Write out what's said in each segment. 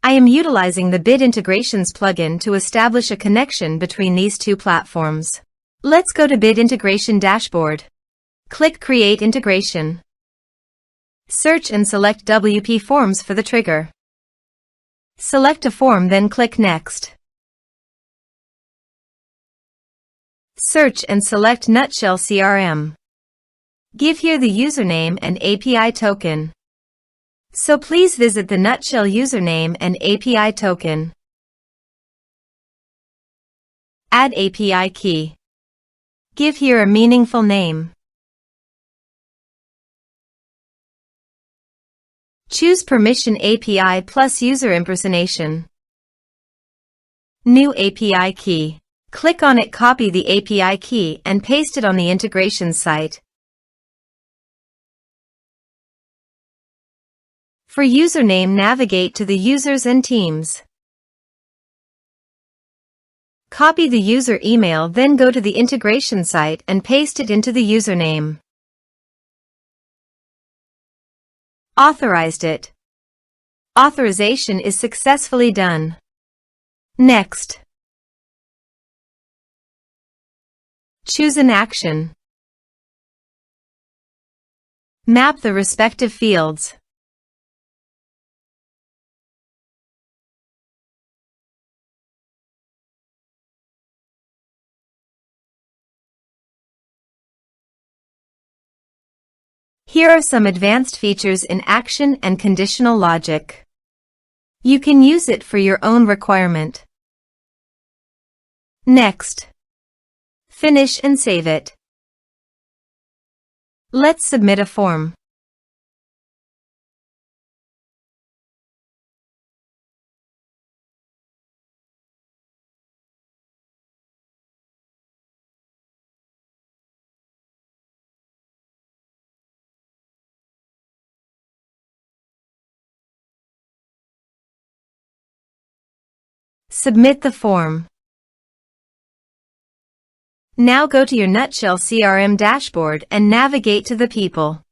I am utilizing the Bit Integrations plugin to establish a connection between these two platforms. Let's go to Bit Integration Dashboard. Click Create Integration. Search and select WPForms for the trigger. Select a form, then click Next. Search and select Nutshell CRM. Give here the username and API token. So please visit the Nutshell username and API token. Add API key. Give here a meaningful name. Choose Permission API plus User Impersonation. New API key. Click on it, copy the API key and paste it on the integration site. For username, navigate to the users and teams. Copy the user email, then go to the integration site and paste it into the username. Authorized it. Authorization is successfully done. Next. Choose an action. Map the respective fields. Here are some advanced features in action and conditional logic. You can use it for your own requirement. Next. Finish and save it. Let's submit a form. Submit the form. Now go to your Nutshell CRM dashboard and navigate to the people.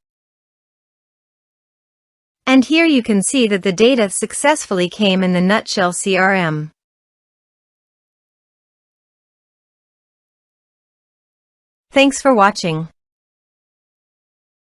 And here you can see that the data successfully came in the Nutshell CRM. Thanks for watching.